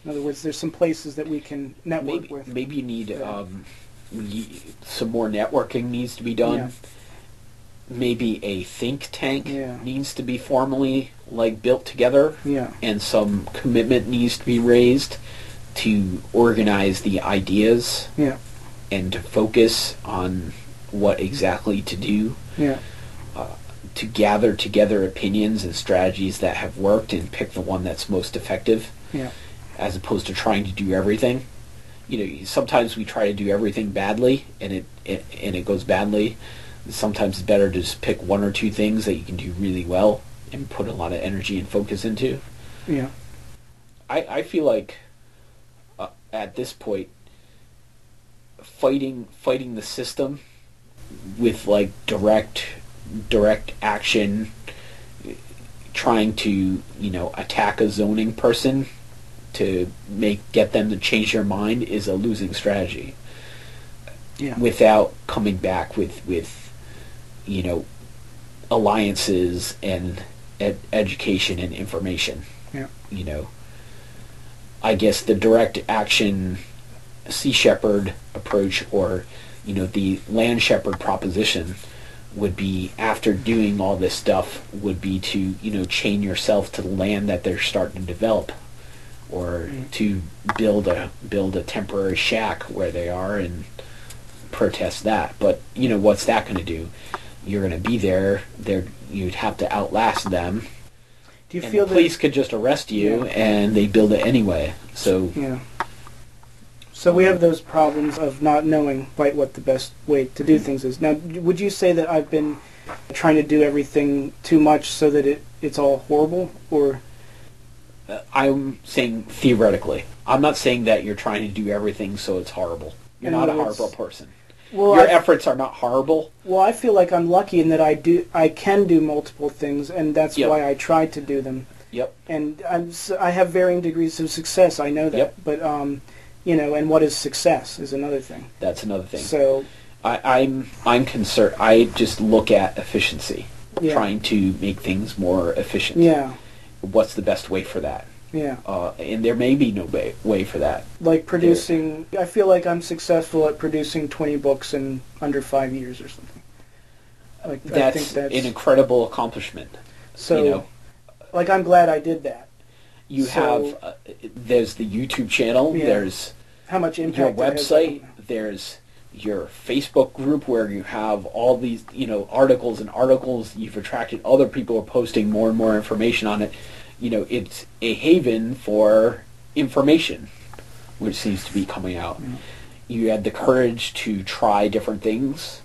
In other words, there's some places that we can network with. Maybe you need some more networking needs to be done. Yeah. Maybe a think tank Yeah. needs to be formally built together. Yeah. And some commitment needs to be raised to organize the ideas. Yeah. And to focus on what exactly to do. Yeah. To gather together opinions and strategies that have worked and pick the one that's most effective. Yeah. As opposed to trying to do everything. Sometimes we try to do everything badly, and it goes badly. Sometimes it's better to just pick one or two things that you can do really well and put a lot of energy and focus into. Yeah. I feel like at this point, fighting the system with direct action, trying to attack a zoning person to get them to change their mind is a losing strategy. Yeah. Without coming back with alliances and education and information. Yeah. I guess the direct action Sea Shepherd approach, or the Land Shepherd proposition, would be, after doing all this stuff, would be to chain yourself to the land that they're starting to develop, or to build a temporary shack where they are and protest that. But what's that going to do? You're going to be there. You'd have to outlast them. Do you and feel the police could just arrest you, and they build it anyway? So yeah. So we have those problems of not knowing quite what the best way to do things is. Now, would you say that I've been trying to do everything too much so that it's all horrible, or? I'm saying theoretically. I'm not saying that you're trying to do everything so it's horrible. You're not a horrible person. Well, your efforts are not horrible. Well, I feel like I'm lucky in that I can do multiple things, and that's why I try to do them. Yep. And I have varying degrees of success. I know that. Yep. But and what is success is another thing. That's another thing. So I'm concerned. I just look at efficiency, trying to make things more efficient. Yeah. What's the best way for that? Yeah. And there may be no way for that. Like producing, I feel like I'm successful at producing 20 books in under 5 years or something. I think that's an incredible accomplishment. So, I'm glad I did that. You have, there's the YouTube channel, there's how much impact your website, there's your Facebook group where you have all these, articles and articles. You've attracted other people who are posting more and more information on it. It's a haven for information, which seems to be coming out. Mm-hmm. You had the courage to try different things,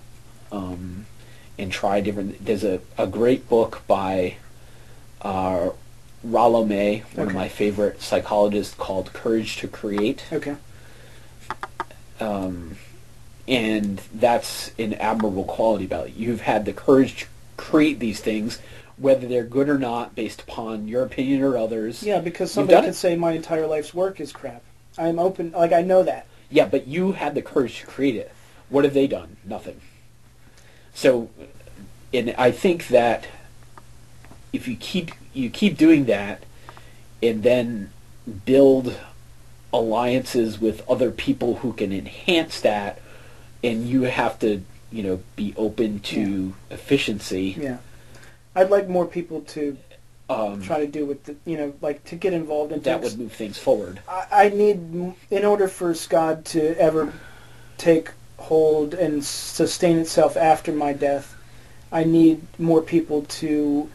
and try different. There's a great book by Rollo May, one of my favorite psychologists, called Courage to Create. Okay. And that's an admirable quality about it. You've had the courage to create these things, whether they're good or not, based upon your opinion or others. Yeah, because somebody could say my entire life's work is crap. I'm open, I know that. Yeah, but you had the courage to create it. What have they done? Nothing. So, and I think that if you keep doing that, and then build alliances with other people who can enhance that, and you have to, be open to efficiency. Yeah. I'd like more people to try to do with to get involved in that things. would move things forward. I need, in order for SCOD to ever take hold and sustain itself after my death, I need more people to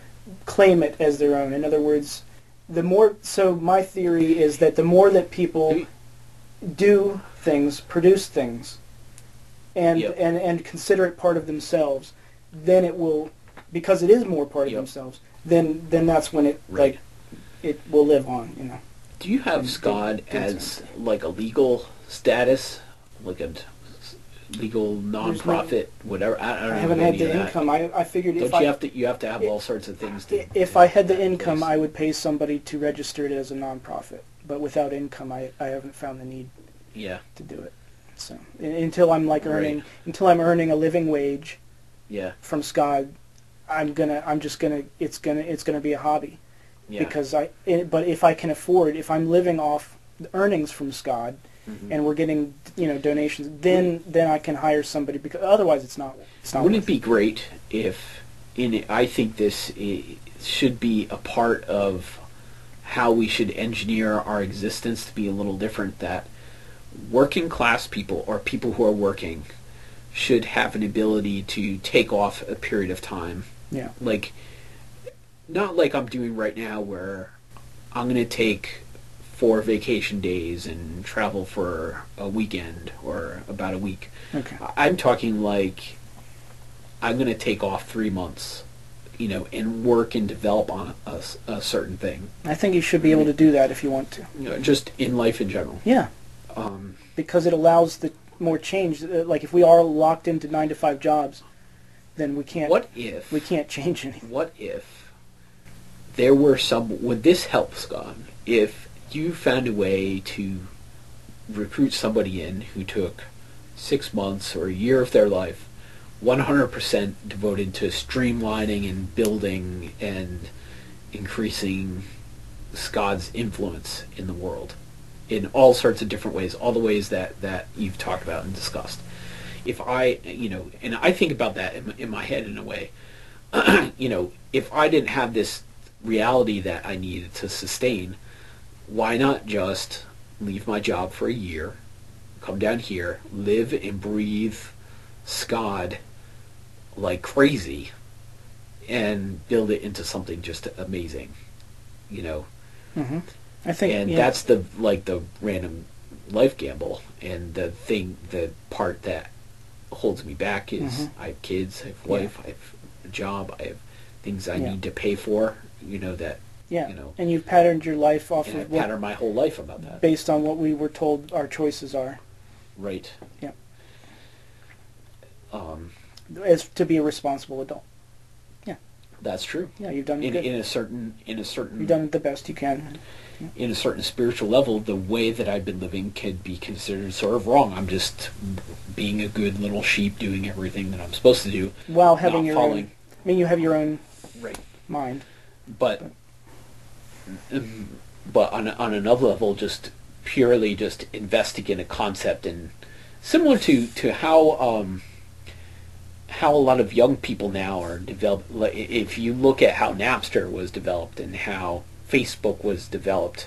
claim it as their own. In other words, my theory is that the more that people do things, produce things, and consider it part of themselves, then it will, because it is more part of themselves, then that's when it it will live on, Do you have SCOD as a legal status, like a legal non-profit, whatever? I haven't had the income. I figured you have to have all sorts of things. If I had the income, I would pay somebody to register it as a non-profit. But without income, I haven't found the need to do it. So until I'm earning a living wage from SCOD, it's gonna be a hobby. Yeah. But if I can afford, if I'm living off earnings from SCOD, and we're getting donations, then I can hire somebody, because otherwise it's not. Wouldn't it be great if I think this should be a part of how we should engineer our existence to be a little different, that working class people or people who are working should have an ability to take off a period of time. Yeah. Like, not like I'm doing right now, where I'm going to take 4 vacation days and travel for a weekend or about a week. Okay. I'm talking like I'm going to take off 3 months, and work and develop on a certain thing. I think you should be able to do that if you want to. Just in life in general. Yeah. Because it allows the more change. Like, if we are locked into 9-to-5 jobs, then we can't. We can't change anything. What if there were would this help, Scott, if you found a way to recruit somebody in who took 6 months or a year of their life 100% devoted to streamlining and building and increasing SCOD's influence in the world in all sorts of different ways, all the ways that you've talked about and discussed. If and I think about that in my head in a way, if I didn't have this reality that I needed to sustain, why not just leave my job for a year, come down here, live and breathe SCOD like crazy, and build it into something just amazing, Mm-hmm. I think, and that's the random life gamble, and the part that holds me back is I have kids, I have a wife, I have a job, I have things I need to pay for, and you've patterned your life off and of I've patterned my whole life about that, based on what we were told our choices are. Right. Yeah. As to be a responsible adult. Yeah. That's true. Yeah, you've done in good. a certain You've done the best you can. Yeah. In a certain spiritual level, the way that I've been living could be considered sort of wrong. I'm just being a good little sheep, doing everything that I'm supposed to do, while having your following. own. I mean, you have your own right mind. But on another level, just purely just investing in a concept, and similar to how a lot of young people now are developed. Like, if you look at how Napster was developed and how Facebook was developed,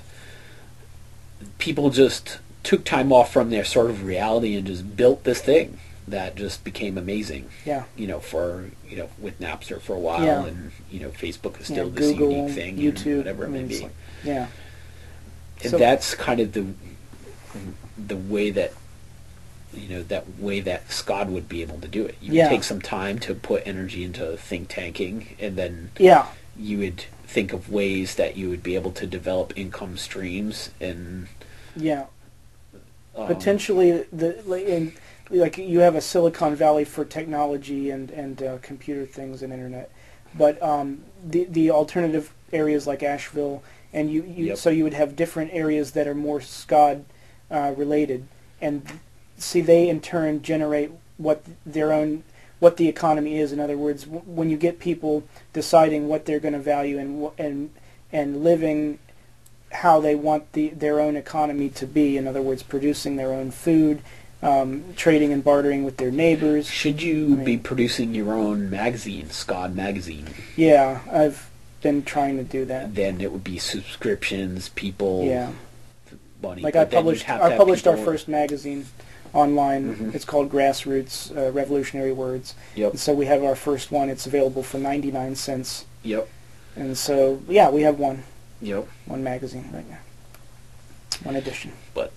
people just took time off from their sort of reality and just built this thing that just became amazing. Yeah. With Napster for a while, Yeah. and Facebook is still this Google, unique thing, YouTube, and whatever it may be. Yeah. And So that's kind of the way that SCOD would be able to do it. You would take some time to put energy into think tanking, and then you would think of ways that you would be able to develop income streams, and potentially like you have a Silicon Valley for technology and computer things and internet, but the alternative areas like Asheville, and so you would have different areas that are more SCOD related, and see, they in turn generate what the economy is. In other words, when you get people deciding what they're going to value and living how they want their own economy to be, in other words, producing their own food, trading and bartering with their neighbors. Should you be producing your own magazine, SCOD magazine? Yeah, I've been trying to do that. Then it would be subscriptions, people, money. Like I published our first magazine online. Mm-hmm. It's called Grassroots Revolutionary Words. Yep. And so we have our first one. It's available for 99 cents. Yep. And so we have one. Yep. One magazine right now. One edition. But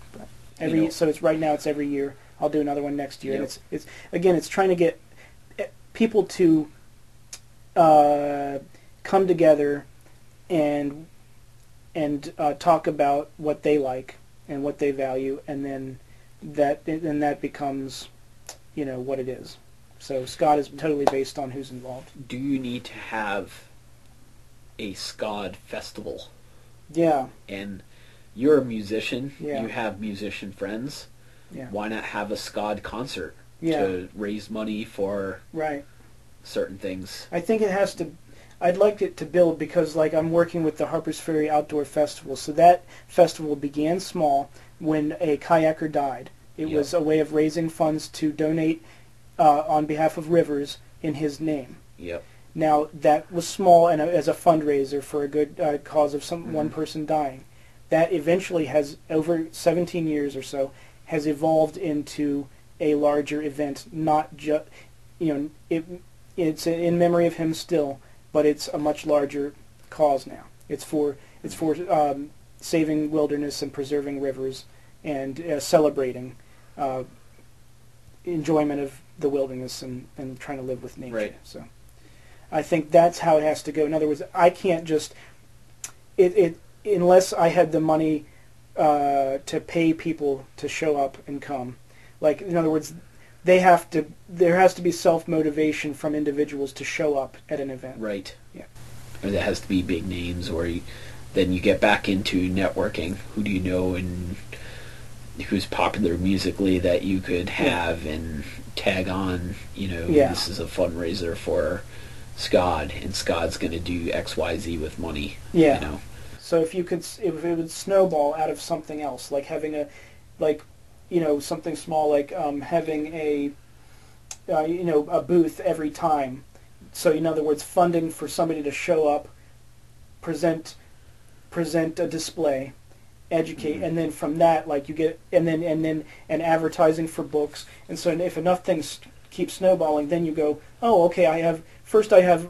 so it's right now. It's every year. I'll do another one next year. Yep. And it's trying to get people to come together and talk about what they like and what they value, and then that becomes what it is. So SCOD is totally based on who's involved. Do you need to have a SCOD festival? Yeah. And you're a musician. Yeah. You have musician friends. Yeah. Why not have a SCOD concert to raise money for certain things? I think it has to. I'd like it to build because, like, I'm working with the Harpers Ferry Outdoor Festival. So that festival began small when a kayaker died. It Yep. was a way of raising funds to donate on behalf of rivers in his name. Yep. Now, that was small and as a fundraiser for a good cause of one person dying. That eventually has, over 17 years or so, has evolved into a larger event, not just, it's in memory of him still, but it's a much larger cause now. It's for saving wilderness and preserving rivers and celebrating enjoyment of the wilderness and trying to live with nature. Right. So I think that's how it has to go. In other words, I can't just unless I had the money to pay people to show up and come. Like, in other words, there has to be self-motivation from individuals to show up at an event. Right. Yeah. Or there has to be big names, or then you get back into networking. Who do you know and who's popular musically that you could have and tag on, this is a fundraiser for SCOD, and SCOD's going to do XYZ with money. Yeah. So if it would snowball out of something else, like having something small, like having a booth every time. So in other words, funding for somebody to show up, present a display, educate, and then from that, like, you get, and then advertising for books. And so if enough things keep snowballing, then you go, oh, okay, I have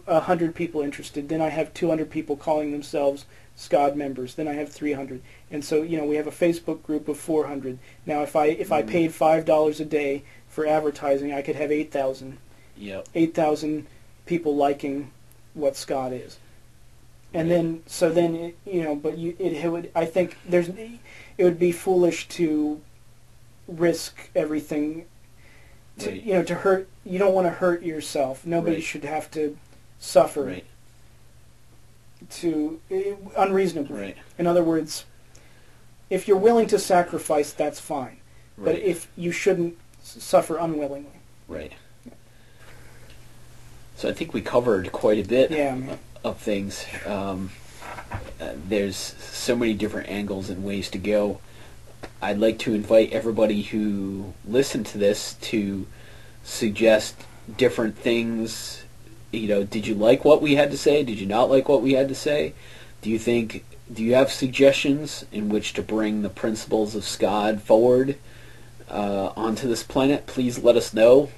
100 people interested, then I have 200 people calling themselves SCOD members, then I have 300, and so we have a Facebook group of 400. Now if I paid $5 a day for advertising, I could have 8,000. Yep. 8,000 people liking what SCOD is, and then I think it would be foolish to risk everything. To hurt. You don't want to hurt yourself. Nobody should have to suffer. Right. Unreasonably. Right. In other words, if you're willing to sacrifice, that's fine. Right. But if you shouldn't suffer unwillingly. Right. So I think we covered quite a bit of things. There's so many different angles and ways to go. I'd like to invite everybody who listened to this to suggest different things. Did you like what we had to say? Did you not like what we had to say? Do you have suggestions in which to bring the principles of SCOD forward onto this planet? Please let us know,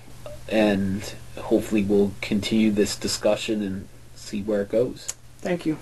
and hopefully we'll continue this discussion and see where it goes. Thank you.